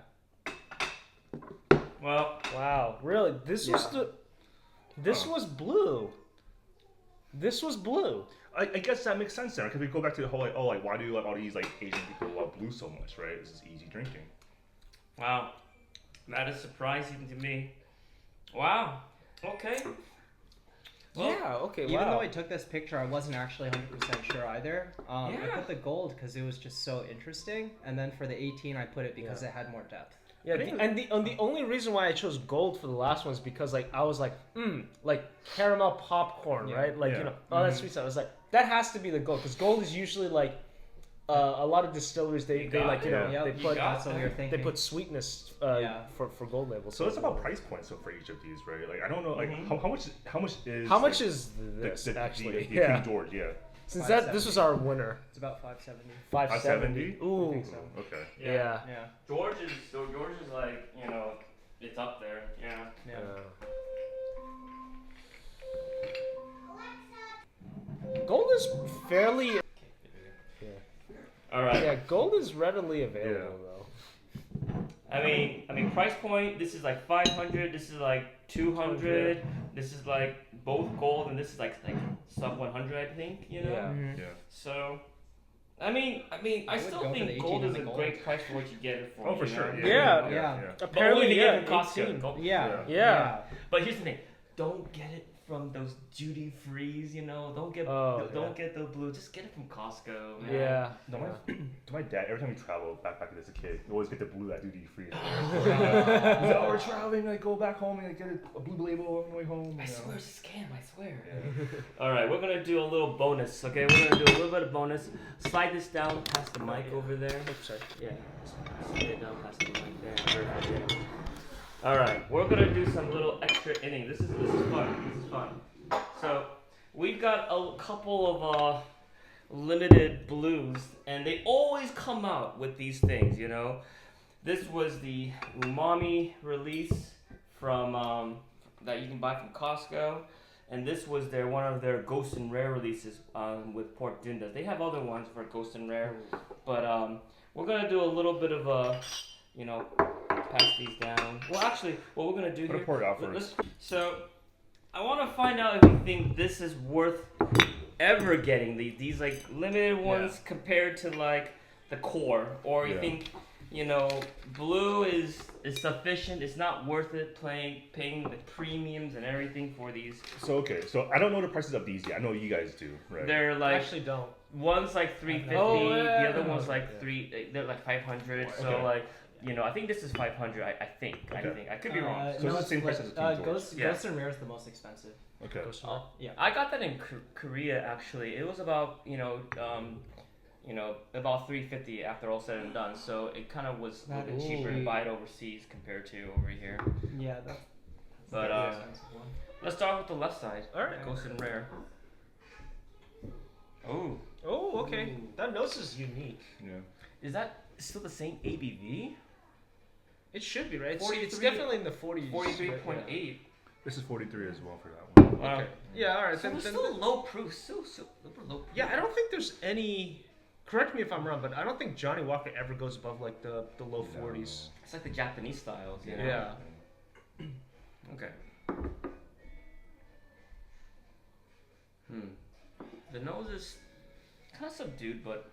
[SPEAKER 1] Well,
[SPEAKER 2] Wow. Really? This was
[SPEAKER 4] Yeah.
[SPEAKER 2] This was blue. This was blue.
[SPEAKER 3] I guess that makes sense then, because we go back to the whole like why do you like all these like Asian people love blue so much, right? This is easy drinking.
[SPEAKER 1] wow. That is surprising to me. Wow. Okay. Well,
[SPEAKER 2] yeah. Okay.
[SPEAKER 4] Even
[SPEAKER 2] wow.
[SPEAKER 4] though I took this picture, I wasn't actually 100% sure either. I
[SPEAKER 1] Yeah.
[SPEAKER 4] put the gold because it was just so interesting, and then for the 18, I put it because
[SPEAKER 2] Yeah.
[SPEAKER 4] it had more depth.
[SPEAKER 2] Yeah, the only reason why I chose gold for the last one is because like I was like, like caramel popcorn,
[SPEAKER 4] Yeah.
[SPEAKER 2] right? Like
[SPEAKER 3] Yeah.
[SPEAKER 2] you know, all that sweet stuff. I was like, that has to be the gold because gold is usually like a lot of distilleries they
[SPEAKER 1] got
[SPEAKER 2] like you know
[SPEAKER 4] Yep,
[SPEAKER 2] they put
[SPEAKER 1] got
[SPEAKER 4] that's what we were
[SPEAKER 2] they
[SPEAKER 4] thinking.
[SPEAKER 2] put sweetness
[SPEAKER 4] Yeah.
[SPEAKER 2] for gold labels.
[SPEAKER 3] So it's about price points so for each of these, right? Like I don't know, like how much is
[SPEAKER 2] how much
[SPEAKER 3] like,
[SPEAKER 2] is this actually?
[SPEAKER 3] the
[SPEAKER 2] Yeah.
[SPEAKER 3] King George, yeah.
[SPEAKER 2] Since that this was our winner.
[SPEAKER 4] It's about 570.
[SPEAKER 2] 570.
[SPEAKER 3] 570?
[SPEAKER 2] Ooh.
[SPEAKER 4] I think so.
[SPEAKER 3] Okay.
[SPEAKER 2] Yeah.
[SPEAKER 4] Yeah.
[SPEAKER 1] George is like, you know, it's up there. Yeah.
[SPEAKER 4] Yeah.
[SPEAKER 2] Gold is fairly. Yeah.
[SPEAKER 1] All right.
[SPEAKER 2] Yeah, gold is readily available though.
[SPEAKER 1] I mean, price point. This is like 500. This is like 200. This is like both gold, and this is like sub 100, I think. You know.
[SPEAKER 2] Yeah.
[SPEAKER 4] Mhm.
[SPEAKER 3] Yeah.
[SPEAKER 1] So, I mean, I
[SPEAKER 4] I would
[SPEAKER 1] still
[SPEAKER 4] go for
[SPEAKER 1] think
[SPEAKER 4] the
[SPEAKER 1] gold
[SPEAKER 4] 18
[SPEAKER 1] is
[SPEAKER 4] on
[SPEAKER 1] a
[SPEAKER 4] the gold.
[SPEAKER 1] great price for what you get it for.
[SPEAKER 3] Oh, for
[SPEAKER 1] you
[SPEAKER 3] sure.
[SPEAKER 1] know?
[SPEAKER 2] Yeah.
[SPEAKER 4] Yeah.
[SPEAKER 1] But
[SPEAKER 2] Apparently,
[SPEAKER 1] only
[SPEAKER 2] yeah,
[SPEAKER 1] get from Costco.
[SPEAKER 2] 18.
[SPEAKER 1] Gold-
[SPEAKER 4] Yeah.
[SPEAKER 2] Yeah.
[SPEAKER 1] But here's the thing: don't get it from those duty frees. You know, don't get
[SPEAKER 2] Oh,
[SPEAKER 1] get the blue. Just get it from Costco. Man.
[SPEAKER 2] Yeah.
[SPEAKER 3] No, to my dad, every time we travel back as a kid, we always get the blue at duty free.
[SPEAKER 1] Oh,
[SPEAKER 3] We're traveling, like go back home and like, get a blue label on the way home.
[SPEAKER 1] I
[SPEAKER 3] you know.
[SPEAKER 1] swear it's a scam. I swear.
[SPEAKER 3] Yeah.
[SPEAKER 1] All right, we're gonna do a little bonus. Okay, we're gonna do a little bit of bonus. Slide this down past the mic over there.
[SPEAKER 2] Oops, sorry.
[SPEAKER 1] Yeah, slide it down past the mic there. Perfect. Yeah. All right, we're gonna do some little extra inning. This is fun. This is fun. So we've got a couple of limited blues, and they always come out with these things. You know, this was the Umami release from that you can buy from Costco. And this was one of their Ghost and Rare releases with Port Dindas. They have other ones for Ghost and Rare, but we're gonna do a little bit of pass these down. Well, actually, what we're gonna do
[SPEAKER 3] Put a
[SPEAKER 1] here.
[SPEAKER 3] pour out first.
[SPEAKER 1] So, I want to find out if you think this is worth ever getting these like limited ones compared to like the core, or you think, you know, blue is sufficient. It's not worth it paying the premiums and everything for these.
[SPEAKER 3] So okay, so I don't know the prices of these yet. I know you guys do, right?
[SPEAKER 1] They're
[SPEAKER 2] I
[SPEAKER 1] like
[SPEAKER 2] actually don't.
[SPEAKER 1] one's like 350,
[SPEAKER 2] Oh, yeah.
[SPEAKER 1] the other one's like they're like 500. So
[SPEAKER 3] Okay.
[SPEAKER 1] like, you know, I think this is 500. I think. I could be wrong.
[SPEAKER 3] So it's the same price as the King George.
[SPEAKER 4] Ghost
[SPEAKER 1] Yeah.
[SPEAKER 4] and Rare is the most expensive.
[SPEAKER 3] Okay.
[SPEAKER 4] Yeah.
[SPEAKER 1] I got that in Korea actually. It was about about 350 after all said and done. So it kind of was a little bit cheaper to buy it overseas compared to over here.
[SPEAKER 4] Yeah, that's
[SPEAKER 1] But
[SPEAKER 4] the expensive one.
[SPEAKER 1] let's start with the left side.
[SPEAKER 2] All right.
[SPEAKER 1] Ghost and Rare. Oh,
[SPEAKER 2] Oh, okay. That nose is unique.
[SPEAKER 3] Yeah.
[SPEAKER 1] is that still the same ABV?
[SPEAKER 2] It should be, right? It's
[SPEAKER 1] 43
[SPEAKER 2] definitely in the 40s.
[SPEAKER 1] 43.8.
[SPEAKER 3] This is 43 as well for that one.
[SPEAKER 1] Wow.
[SPEAKER 2] Okay. Yeah, all right.
[SPEAKER 1] So
[SPEAKER 2] Then,
[SPEAKER 1] it's
[SPEAKER 2] then,
[SPEAKER 1] still low proof. Still low proof.
[SPEAKER 2] yeah, I don't think there's any. Correct me if I'm wrong, but I don't think Johnnie Walker ever goes above like the low 40s.
[SPEAKER 1] It's like the Japanese styles. You know?
[SPEAKER 2] Yeah.
[SPEAKER 1] Okay. The nose is kind of subdued, but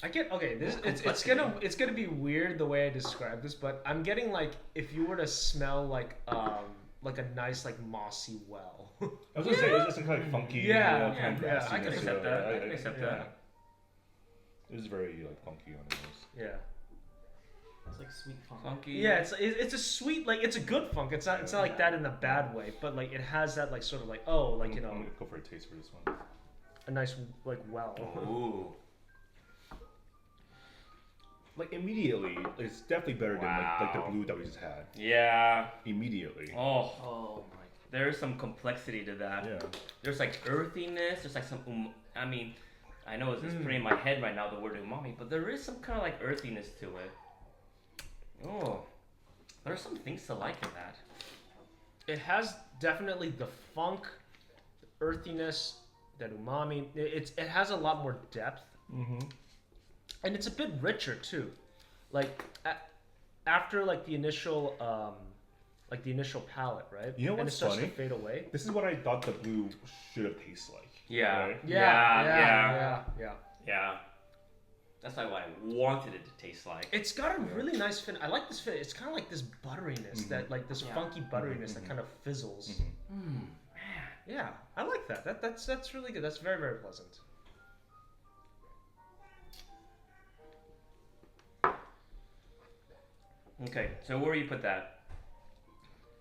[SPEAKER 2] I get okay. This it's
[SPEAKER 1] Complexity.
[SPEAKER 2] it's gonna be weird the way I describe this, but I'm getting like if you were to smell like a nice like mossy well.
[SPEAKER 3] I was gonna say it's just kind of like funky.
[SPEAKER 2] Yeah,
[SPEAKER 3] kind of
[SPEAKER 2] yeah,
[SPEAKER 3] grassy.
[SPEAKER 1] I can accept that. I can accept that.
[SPEAKER 3] It is very like funky on the nose.
[SPEAKER 2] Yeah.
[SPEAKER 4] It's like sweet funk.
[SPEAKER 1] Funky.
[SPEAKER 2] Yeah, it's a sweet like it's a good funk. It's not like that in a bad way, but like it has that like sort of like like you know
[SPEAKER 3] I'm gonna go for a taste for this one.
[SPEAKER 2] a nice like well.
[SPEAKER 1] Ooh.
[SPEAKER 3] Like immediately, it's definitely better than like the blue that we just had.
[SPEAKER 1] Yeah.
[SPEAKER 3] Immediately.
[SPEAKER 1] Oh,
[SPEAKER 4] Oh my.
[SPEAKER 1] there's some complexity to that.
[SPEAKER 3] Yeah.
[SPEAKER 1] There's like earthiness. There's like some. I mean, I know it's pretty in my head right now the word umami, but there is some kind of like earthiness to it. Oh, there's some things to like in that.
[SPEAKER 2] It has definitely the funk, the earthiness, that umami. It has a lot more depth.
[SPEAKER 3] Mm-hmm.
[SPEAKER 2] And it's a bit richer too, like after like the initial palate, right?
[SPEAKER 3] You know
[SPEAKER 2] and
[SPEAKER 3] what's
[SPEAKER 2] it starts
[SPEAKER 3] funny?
[SPEAKER 2] to fade away.
[SPEAKER 3] This is what I thought the blue should have tasted like.
[SPEAKER 1] Yeah.
[SPEAKER 3] Right?
[SPEAKER 2] Yeah.
[SPEAKER 1] That's like what I wanted it to taste like.
[SPEAKER 2] It's got a really nice fin. I like this fin. It's kind of like this butteriness that like this funky butteriness that kind of fizzles. Yeah, I like that. That's really good. That's very, very pleasant.
[SPEAKER 1] Okay, so where do you put that?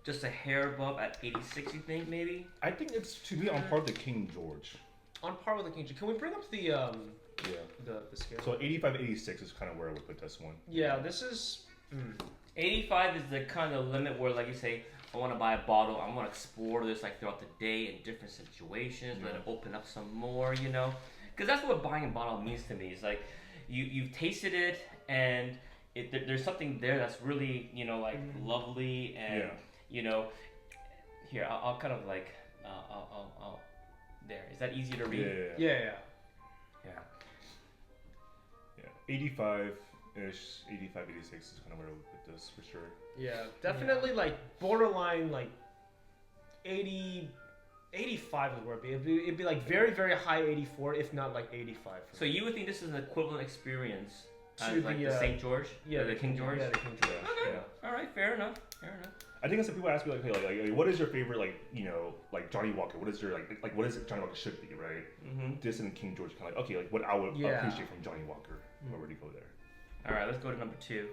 [SPEAKER 1] Just a hair above at 86, you think, maybe?
[SPEAKER 3] I think it's to me on par with the King George.
[SPEAKER 2] On par with the King. Can we bring up the
[SPEAKER 3] Yeah.
[SPEAKER 2] The scale.
[SPEAKER 3] So 85, 86 is kind of where I would put this one.
[SPEAKER 2] Yeah, this is.
[SPEAKER 1] 85 is the kind of limit where, like you say, I want to buy a bottle. I want to explore this like throughout the day in different situations. Let it open up some more, you know, because that's what buying a bottle means to me. It's like you've tasted it and there's something there that's really, you know, like lovely and you know. Here, I'll kind of like I'll there. Is that easier to read?
[SPEAKER 2] Yeah.
[SPEAKER 3] 85-ish, 85, 86 is kind of where I would put this for sure.
[SPEAKER 2] Yeah, definitely like borderline like 80, 85 is where it'd be like very, very high 84, if not like 85.
[SPEAKER 1] So you would think this is an equivalent experience
[SPEAKER 2] To
[SPEAKER 1] as like the St. George?
[SPEAKER 2] Yeah,
[SPEAKER 1] or the King George?
[SPEAKER 2] Yeah, the King George.
[SPEAKER 1] Okay. All right, fair enough.
[SPEAKER 3] I think some people ask me like, hey, like, what is your favorite, like, you know, like Johnny Walker? What is your like what is it Johnny Walker should be, right?
[SPEAKER 1] Mm-hmm.
[SPEAKER 3] This and King George kind of like, okay, like what I would appreciate from Johnny Walker. Where would you go there?
[SPEAKER 1] All right, let's go to number 2.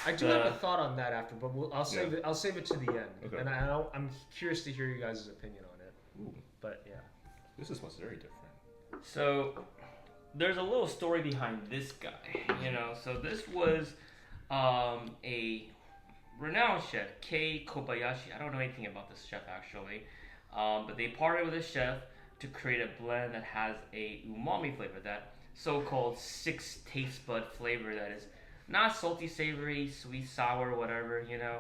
[SPEAKER 2] I do have a thought on that after, but I'll save it. I'll save it to the end.
[SPEAKER 3] Okay.
[SPEAKER 2] And I'm curious to hear you guys' opinion on it.
[SPEAKER 3] Ooh.
[SPEAKER 2] But yeah.
[SPEAKER 3] This was very different.
[SPEAKER 1] So there's a little story behind this guy, you know. So this was a renowned chef, Kei Kobayashi. I don't know anything about this chef actually, but they partnered with a chef to create a blend that has a umami flavor, that so-called 6 taste bud flavor that is not salty, savory, sweet, sour, whatever, you know.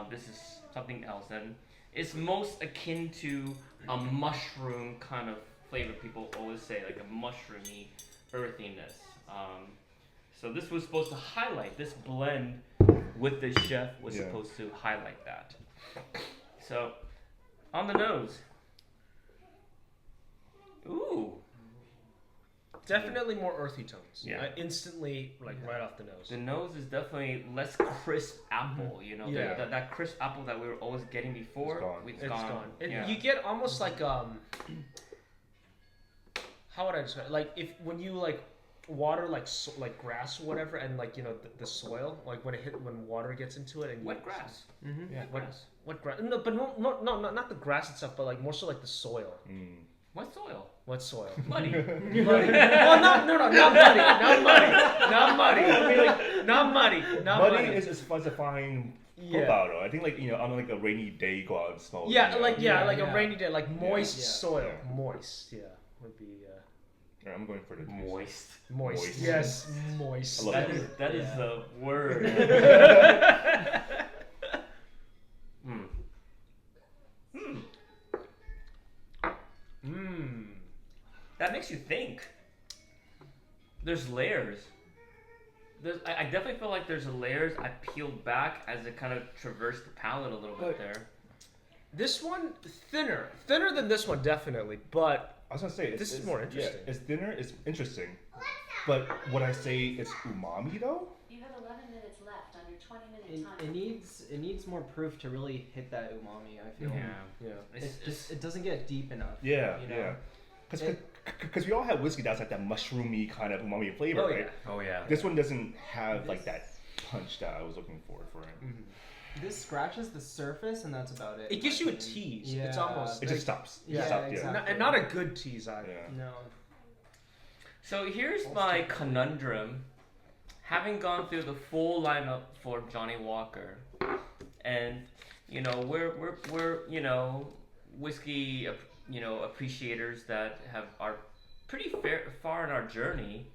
[SPEAKER 1] This is something else, and it's most akin to a mushroom kind of flavor. People always say like a mushroomy earthiness. So this was supposed to highlight, this blend with the chef was supposed to highlight that. So on the nose, ooh,
[SPEAKER 2] definitely more earthy tones.
[SPEAKER 1] Yeah.
[SPEAKER 2] Instantly, like right off the nose.
[SPEAKER 1] the nose is definitely less crisp apple. You know,
[SPEAKER 2] Yeah.
[SPEAKER 1] that crisp apple that we were always getting before.
[SPEAKER 3] It's
[SPEAKER 2] It's gone.
[SPEAKER 1] Yeah.
[SPEAKER 2] You get almost like how would I describe it? Like if when you like water like grass or whatever, and like, you know, the soil, like when water gets into it and
[SPEAKER 1] Wet grass.
[SPEAKER 2] Mm-hmm.
[SPEAKER 1] Yeah, grass.
[SPEAKER 2] What grass? No, but no, not the grass itself, but like more so like the soil.
[SPEAKER 1] What soil?
[SPEAKER 2] What soil?
[SPEAKER 1] Muddy.
[SPEAKER 2] Muddy. Well, not muddy. Not muddy. I mean, like, not muddy.
[SPEAKER 3] Muddy is fun to find profile. I think, like, you know, on like a rainy day, go out and smell.
[SPEAKER 2] Yeah,
[SPEAKER 3] you know?
[SPEAKER 2] like a rainy day, like moist
[SPEAKER 4] Yeah.
[SPEAKER 2] soil.
[SPEAKER 3] Yeah.
[SPEAKER 2] Moist, yeah, would be
[SPEAKER 3] Alright, I'm going for the
[SPEAKER 1] Moist.
[SPEAKER 2] moist. Yes, moist.
[SPEAKER 3] I love
[SPEAKER 1] That
[SPEAKER 3] that
[SPEAKER 1] is
[SPEAKER 3] word.
[SPEAKER 1] that is the word. That makes you think. There's layers. I definitely feel like there's layers. I peeled back as it kind of traversed the palate a little bit there.
[SPEAKER 2] This one thinner than this one definitely, but
[SPEAKER 3] I was gonna say
[SPEAKER 2] this is more interesting.
[SPEAKER 3] Yeah, it's thinner. It's interesting, but would I say it's umami though?
[SPEAKER 5] You have 11 minutes left on your 20-minute time.
[SPEAKER 4] It needs more proof to really hit that umami, I feel.
[SPEAKER 2] yeah.
[SPEAKER 4] It doesn't get deep enough.
[SPEAKER 3] Yeah,
[SPEAKER 4] you know?
[SPEAKER 3] yeah. Because we all have whiskey that's like that mushroomy kind of umami flavor, right?
[SPEAKER 1] Oh yeah.
[SPEAKER 3] This one doesn't have like that punch that I was looking for it.
[SPEAKER 4] This scratches the surface, and that's about it.
[SPEAKER 2] It gives you a tease.
[SPEAKER 4] Yeah.
[SPEAKER 2] It's almost
[SPEAKER 3] It just stops.
[SPEAKER 2] Yeah,
[SPEAKER 3] Stopped,
[SPEAKER 4] exactly.
[SPEAKER 2] and not a good tease either.
[SPEAKER 3] Yeah.
[SPEAKER 4] No.
[SPEAKER 1] So here's my conundrum. Having gone through the full lineup for Johnny Walker, and you know we're you know whiskey appreciators that are pretty far in our journey.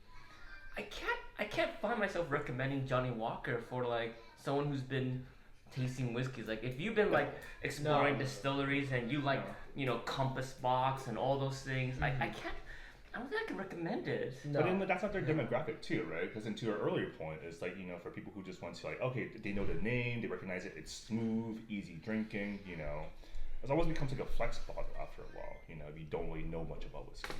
[SPEAKER 1] I can't find myself recommending Johnny Walker for like someone who's been tasting whiskeys. Like if you've been like exploring distilleries and you like you know Compass Box and all those things, I don't think I can recommend it.
[SPEAKER 2] No.
[SPEAKER 3] But then that's not their demographic too, right? Because to your earlier point, it's like, you know, for people who just want to like, okay, they know the name, they recognize it, it's smooth, easy drinking, you know. It almost becomes like a flex bottle after a while, you know, if you don't really know much about whiskey.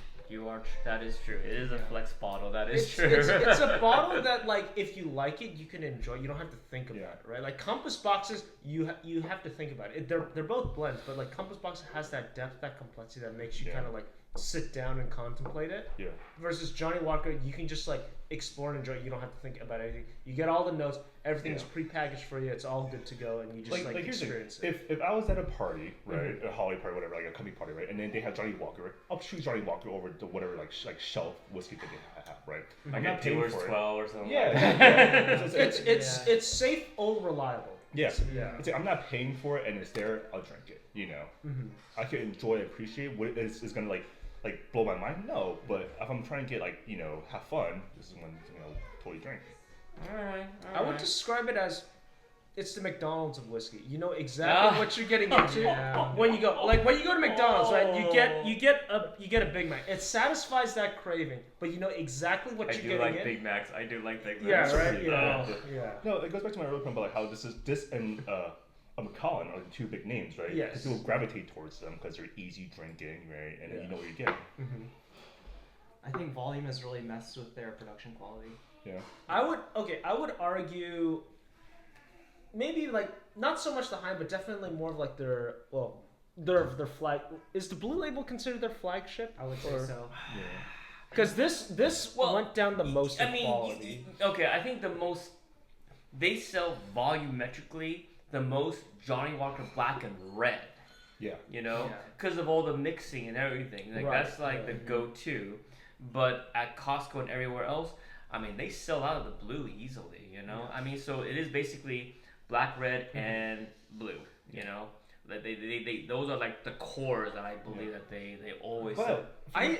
[SPEAKER 1] That is true. It is a flex bottle. That is true.
[SPEAKER 2] It's a bottle that, like, if you like it, you can enjoy. You don't have to think about
[SPEAKER 3] Yeah.
[SPEAKER 2] it, right? Like Compass Boxes, you have to think about it. They're both blends, but like Compass Box has that depth, that complexity that makes you
[SPEAKER 3] Yeah.
[SPEAKER 2] kind of like sit down and contemplate it.
[SPEAKER 3] Yeah.
[SPEAKER 2] Versus Johnnie Walker, you can just like explore and enjoy it. You don't have to think about anything. You get all the notes. Everything's prepackaged for you. It's all good to go, and you just like
[SPEAKER 3] here's the thing.
[SPEAKER 2] experience it.
[SPEAKER 3] If I was at a party, right, a holiday party, whatever, like a company party, right, and then they have Johnnie Walker, I'll choose Johnnie Walker over to whatever like shelf whiskey that they have, right?
[SPEAKER 1] Like
[SPEAKER 3] I'm
[SPEAKER 1] a
[SPEAKER 3] not paying
[SPEAKER 1] Dealer's
[SPEAKER 3] for it.
[SPEAKER 1] 12 or something.
[SPEAKER 3] Yeah.
[SPEAKER 2] It's safe or reliable.
[SPEAKER 3] Yeah.
[SPEAKER 2] Yeah.
[SPEAKER 3] It's like, I'm not paying for it, and it's there. I'll drink it. You know, I can enjoy, appreciate what is gonna like blow my mind. No, but if I'm trying to get like have fun, this is when totally drink.
[SPEAKER 1] All right.
[SPEAKER 2] I would describe it as it's the McDonald's of whiskey. You know exactly what you're getting into when you go. Like when you go to McDonald's, right? You get a Big Mac. It satisfies that craving, but you know exactly what you're getting.
[SPEAKER 1] I do like Big Macs. I do like Big Macs.
[SPEAKER 2] Yeah, right. Yeah.
[SPEAKER 3] No, it goes back to my earlier point about like how this and Macallan are the two big names, right?
[SPEAKER 2] Yes.
[SPEAKER 3] Because people gravitate towards them because they're easy drinking, right? And you know what you're getting.
[SPEAKER 4] I think volume has really messed with their production quality.
[SPEAKER 3] Yeah.
[SPEAKER 2] I would argue maybe like not so much the high, but definitely more of like their flag. Is the Blue Label considered their flagship?
[SPEAKER 4] I would say so.
[SPEAKER 3] Yeah.
[SPEAKER 2] Because this went down the most in quality.
[SPEAKER 1] Okay, I think the most they sell volumetrically the most Johnnie Walker Black and Red.
[SPEAKER 3] Yeah.
[SPEAKER 1] You know, because of all the mixing and everything. Like that's like the go-to. But at Costco and everywhere else, I mean, they sell out of the blue easily. You know, I mean, so it is basically black, red, and blue. You know, that they those are like the cores that I believe that they always sell.
[SPEAKER 3] But I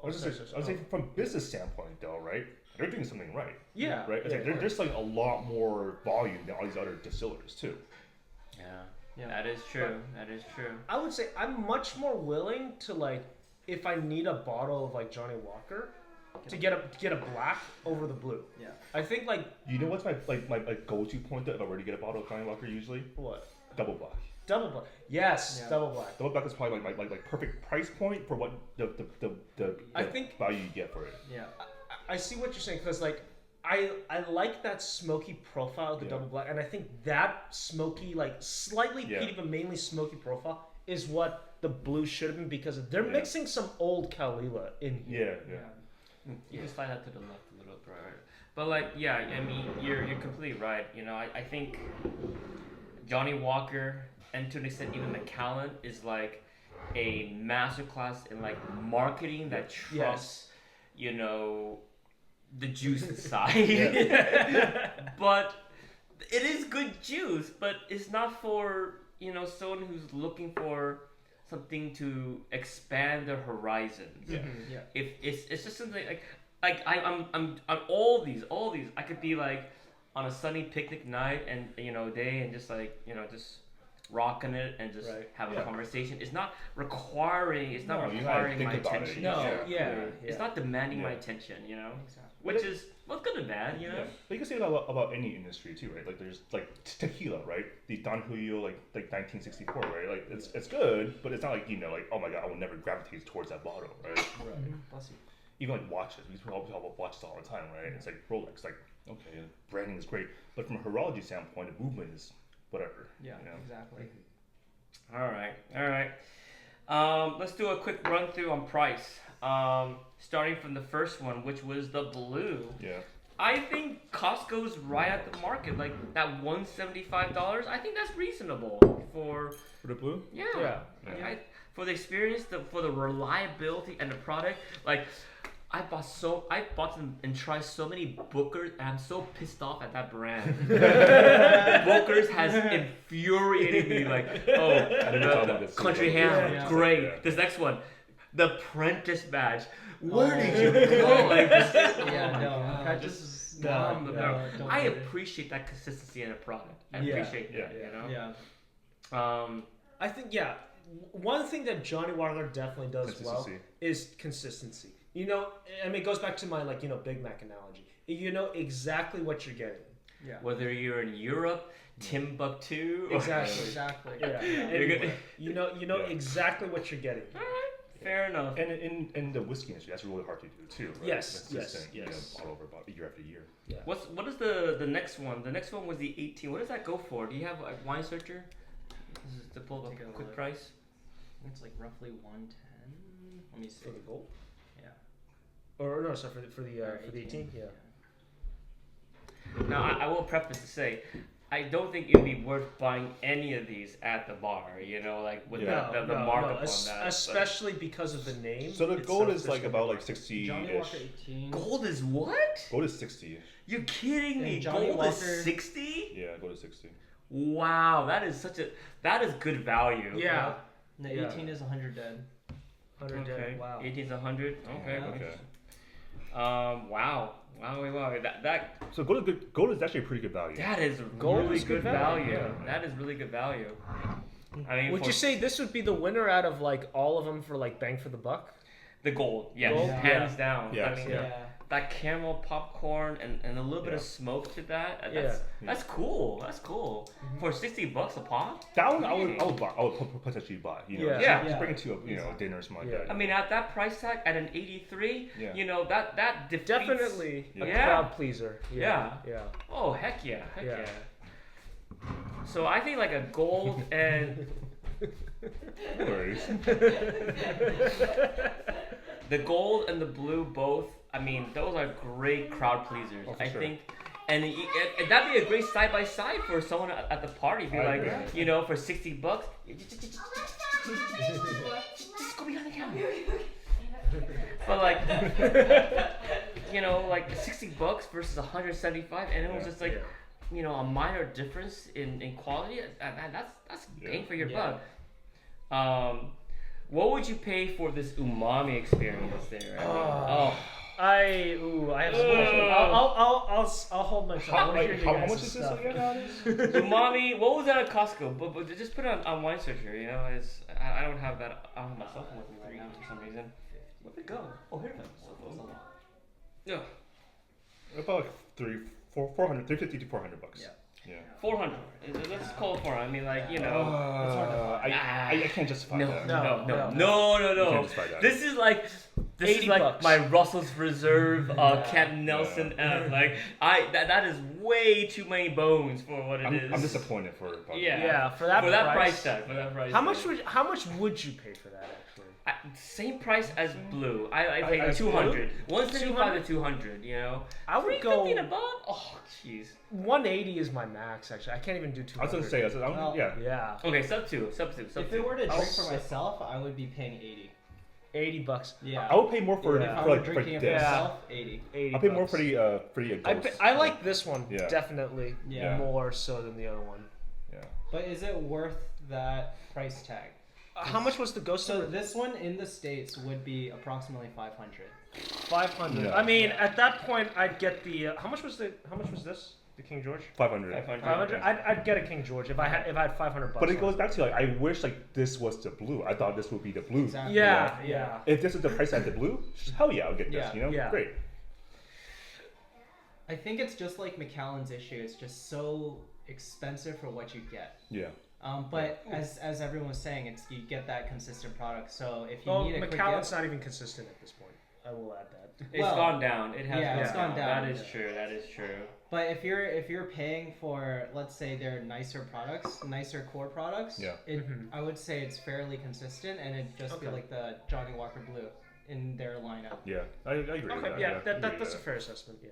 [SPEAKER 3] was saying from business standpoint though, right? They're doing something right.
[SPEAKER 2] Yeah.
[SPEAKER 3] Right. It's like they're selling a lot more volume than all these other distillers too.
[SPEAKER 1] Yeah, that is true. That is true.
[SPEAKER 2] I would say I'm much more willing to like if I need a bottle of like Johnnie Walker to get a black over the blue. Yeah. I think like
[SPEAKER 3] what's my go-to point though if I were to get a bottle of Johnnie Walker usually?
[SPEAKER 2] What?
[SPEAKER 3] Double black.
[SPEAKER 2] Double black. Yes, double black.
[SPEAKER 3] Double black is probably like perfect price point for what the
[SPEAKER 2] I think
[SPEAKER 3] value you get for it.
[SPEAKER 2] Yeah. I see what you're saying because like I like that smoky profile of the double black, and I think that smoky, like slightly peaty but mainly smoky profile is what the blue should have been because they're mixing some old Kalila in here.
[SPEAKER 3] Yeah.
[SPEAKER 1] You can slide that to the left a little bit, right? But like, yeah, I mean, you're completely right. You know, I think Johnnie Walker and to an extent even Macallan is like a masterclass in like marketing that trusts, you know, the juice inside. But it is good juice, but it's not for, you know, someone who's looking for something to expand their horizons. If it's just something like I'm on all these I could be like on a sunny picnic night and day and just like just rocking it and just have a conversation. It's not requiring my attention. It's not demanding my attention, which is what's good and bad,
[SPEAKER 3] But you can say that about any industry too, right? Like there's like tequila, right? The Don Julio like 1964, right? Like it's good, but it's not like like oh my god, I will never gravitate towards that bottle, right?
[SPEAKER 4] Bless you.
[SPEAKER 3] Even like watches, we talk about watches all the time, right? It's like Rolex, like okay, branding is great, but from a horology standpoint, the movement is whatever.
[SPEAKER 4] Yeah, exactly.
[SPEAKER 1] All right. Let's do a quick run through on price. Starting from the first one, which was the blue.
[SPEAKER 3] Yeah.
[SPEAKER 1] I think Costco's right at the market, like that $175. I think that's reasonable for
[SPEAKER 3] the blue.
[SPEAKER 1] Yeah. For the experience, for the reliability and the product, like. I bought them and tried so many Bookers, and I'm so pissed off at that brand. Bookers has infuriated me. Like, the country ham, great.
[SPEAKER 3] Yeah.
[SPEAKER 1] This next one, the Prentice badge. Where did you go? Like,
[SPEAKER 4] Prentice is
[SPEAKER 1] no. I appreciate that consistency in a product. I appreciate that.
[SPEAKER 2] I think one thing that Johnnie Walker definitely does well is consistency. It goes back to my Big Mac analogy. You know exactly what you're getting. Yeah.
[SPEAKER 1] Whether you're in Europe, Timbuktu,
[SPEAKER 2] exactly. Anyway, you know exactly what you're getting.
[SPEAKER 1] All right. Fair enough.
[SPEAKER 3] And in the whiskey industry, that's really hard to do too, right?
[SPEAKER 2] Yes.
[SPEAKER 3] All over about year after year.
[SPEAKER 1] Yeah. What is the next one? The next one was the 18. What does that go for? Do you have a wine searcher? To pull up a quick price?
[SPEAKER 4] It's like roughly 110. Let me see.
[SPEAKER 2] For the gold?
[SPEAKER 4] Yeah.
[SPEAKER 2] Or no, sorry, for the 18? Yeah.
[SPEAKER 1] Now, I will preface to say, I don't think it'd be worth buying any of these at the bar, you know, like with the markup on that.
[SPEAKER 2] Especially because of the name.
[SPEAKER 3] So the
[SPEAKER 2] itself,
[SPEAKER 3] gold is
[SPEAKER 2] there's
[SPEAKER 3] like
[SPEAKER 2] gonna
[SPEAKER 3] about
[SPEAKER 2] be-
[SPEAKER 3] like 60
[SPEAKER 4] Johnnie Walker
[SPEAKER 3] ish.
[SPEAKER 4] 18.
[SPEAKER 1] Gold is what?
[SPEAKER 3] Gold is 60.
[SPEAKER 1] You're kidding me?
[SPEAKER 4] And Johnnie
[SPEAKER 1] Gold
[SPEAKER 4] Walker-
[SPEAKER 1] is 60?
[SPEAKER 3] Yeah, gold is 60.
[SPEAKER 1] Wow, that is good value.
[SPEAKER 2] Yeah.
[SPEAKER 4] The
[SPEAKER 2] Yeah.
[SPEAKER 4] 18 is 100 dead.
[SPEAKER 2] 100
[SPEAKER 1] Okay.
[SPEAKER 2] dead. Wow.
[SPEAKER 1] 18's 100. Okay.
[SPEAKER 4] Yeah.
[SPEAKER 3] Okay.
[SPEAKER 1] Wow. That
[SPEAKER 3] So gold is good. Gold is actually a pretty good value.
[SPEAKER 1] that is
[SPEAKER 2] Gold
[SPEAKER 1] really
[SPEAKER 2] is
[SPEAKER 1] good
[SPEAKER 2] good
[SPEAKER 1] value.
[SPEAKER 2] value,
[SPEAKER 3] yeah.
[SPEAKER 1] That is really good value. I mean,
[SPEAKER 2] Would
[SPEAKER 1] for
[SPEAKER 2] you say this would be the winner out of like all of them for like bang for the buck?
[SPEAKER 1] the gold? Yes,
[SPEAKER 2] Gold?
[SPEAKER 1] hands
[SPEAKER 2] Yeah.
[SPEAKER 1] down.
[SPEAKER 3] Yes,
[SPEAKER 1] I mean,
[SPEAKER 3] yeah.
[SPEAKER 1] that caramel popcorn and a little bit of
[SPEAKER 3] Yeah.
[SPEAKER 1] smoke to that.
[SPEAKER 2] Yeah.
[SPEAKER 1] That's cool. That's cool. For $60 a pop.
[SPEAKER 3] That one I would buy. I would potentially buy. You know,
[SPEAKER 2] Yeah.
[SPEAKER 1] Yeah.
[SPEAKER 3] Just bring it to a dinner or something like
[SPEAKER 2] Yeah.
[SPEAKER 3] that.
[SPEAKER 1] I mean, at that price tag, at an 83,
[SPEAKER 3] Yeah.
[SPEAKER 1] you know that defeats.
[SPEAKER 2] Definitely a
[SPEAKER 1] Yeah.
[SPEAKER 2] crowd pleaser.
[SPEAKER 1] Yeah.
[SPEAKER 2] Yeah.
[SPEAKER 1] Oh heck yeah, heck
[SPEAKER 2] Yeah.
[SPEAKER 1] yeah. So I think like a gold and
[SPEAKER 3] No worries.
[SPEAKER 1] the gold and the blue both. I mean, those are great crowd pleasers.
[SPEAKER 3] Oh, for
[SPEAKER 1] I
[SPEAKER 3] sure.
[SPEAKER 1] think, and that'd be a great side by side for someone at the party. Be
[SPEAKER 3] I
[SPEAKER 1] like,
[SPEAKER 3] agree.
[SPEAKER 1] you know, for $60, just go behind the counter. But like, you know, like $60 versus 175, and it was just like, you know, a minor difference in quality. That's bang for your
[SPEAKER 4] Yeah.
[SPEAKER 1] buck. What would you pay for this umami experience there? I mean,
[SPEAKER 2] I have some questions. I'll hold my tongue. I wanna hear you
[SPEAKER 3] How
[SPEAKER 2] guys'
[SPEAKER 3] much is this
[SPEAKER 2] stuff.
[SPEAKER 3] again?
[SPEAKER 1] umami. What was that at Costco? But just put it on Wine Searcher. You know, I don't have that. I don't have my cell phone with me right now for some reason. Where'd it go? Oh, here it is. Yeah.
[SPEAKER 3] About like 400, 350 to $400.
[SPEAKER 4] Yeah.
[SPEAKER 3] Yeah.
[SPEAKER 1] 400. Let's call it 400. I mean, like, you know.
[SPEAKER 3] I can't justify that.
[SPEAKER 1] No.
[SPEAKER 3] You can't justify that.
[SPEAKER 1] This is like
[SPEAKER 2] $80.
[SPEAKER 1] my Russell's Reserve, Camp Nelson. Like that is way too many bones for what it is.
[SPEAKER 3] I'm disappointed for.
[SPEAKER 1] Yeah.
[SPEAKER 2] Yeah, for that
[SPEAKER 1] price tag. For that price.
[SPEAKER 2] How
[SPEAKER 1] tag.
[SPEAKER 2] much would you pay for that actually?
[SPEAKER 1] Same price as blue. I paid
[SPEAKER 3] As
[SPEAKER 1] 200. 175 to 200. You know.
[SPEAKER 2] I would
[SPEAKER 1] 350
[SPEAKER 2] go
[SPEAKER 1] and above. Oh, jeez.
[SPEAKER 2] 180 is my max actually. I can't even do 200.
[SPEAKER 3] I was gonna say,
[SPEAKER 4] Well,
[SPEAKER 3] yeah.
[SPEAKER 2] Yeah.
[SPEAKER 1] Okay, sub two.
[SPEAKER 4] If it were to drink for myself, I would be paying 80.
[SPEAKER 2] $80.
[SPEAKER 4] Yeah.
[SPEAKER 3] I would pay more for
[SPEAKER 2] Yeah.
[SPEAKER 4] If I
[SPEAKER 3] for
[SPEAKER 4] were
[SPEAKER 3] like for
[SPEAKER 4] drinking it for
[SPEAKER 3] this.
[SPEAKER 4] myself, 80.
[SPEAKER 2] $80.
[SPEAKER 3] I'll pay more for the ghost.
[SPEAKER 2] I like this one
[SPEAKER 3] Yeah.
[SPEAKER 2] definitely
[SPEAKER 4] Yeah.
[SPEAKER 2] more so than the other one.
[SPEAKER 3] Yeah.
[SPEAKER 4] But is it worth that price tag?
[SPEAKER 2] How much was the ghost?
[SPEAKER 4] So this one in the States would be approximately 500.
[SPEAKER 2] 500.
[SPEAKER 3] Yeah.
[SPEAKER 2] I mean, at that point, I'd get the. How much was this? The King George.
[SPEAKER 3] 500.
[SPEAKER 2] 500. I'd get a King George if I had $500.
[SPEAKER 3] But it goes back to like I wish like this was the blue. I thought this would be the blue.
[SPEAKER 4] Exactly.
[SPEAKER 2] Yeah,
[SPEAKER 3] You know?
[SPEAKER 2] yeah.
[SPEAKER 3] If this is the price at the blue, hell yeah, I'll get this.
[SPEAKER 4] Yeah.
[SPEAKER 3] You know,
[SPEAKER 2] Yeah.
[SPEAKER 3] great.
[SPEAKER 4] I think it's just like Macallan's issue. It's just so expensive for what you get.
[SPEAKER 3] Yeah.
[SPEAKER 4] But as everyone was saying, it's you get that consistent product. So if you
[SPEAKER 2] Well,
[SPEAKER 4] need a quick
[SPEAKER 2] Macallan's
[SPEAKER 4] gift,
[SPEAKER 2] not even consistent at this point. I will add that.
[SPEAKER 1] It's
[SPEAKER 4] Well,
[SPEAKER 1] gone down. It has.
[SPEAKER 4] yeah,
[SPEAKER 2] it's
[SPEAKER 4] gone down.
[SPEAKER 1] That is true. That is true.
[SPEAKER 4] but if you're paying for, let's say, their nicer products, nicer core products,
[SPEAKER 3] Yeah.
[SPEAKER 4] I would say it's fairly consistent, and it'd just be
[SPEAKER 2] Okay.
[SPEAKER 4] like the Johnnie Walker Blue in their lineup.
[SPEAKER 3] Yeah. I agree with
[SPEAKER 2] Okay,
[SPEAKER 3] that.
[SPEAKER 2] yeah,
[SPEAKER 3] I agree with
[SPEAKER 2] that's a
[SPEAKER 3] that.
[SPEAKER 2] fair assessment. Yeah.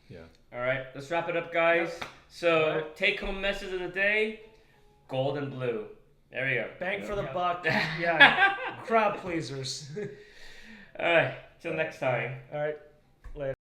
[SPEAKER 3] Yeah.
[SPEAKER 1] All right, let's wrap it up, guys. So, take-home message of the day: gold and blue. There we go.
[SPEAKER 2] Bang for the buck. Yeah. Crowd pleasers.
[SPEAKER 1] All right, till next time.
[SPEAKER 2] All right. Later.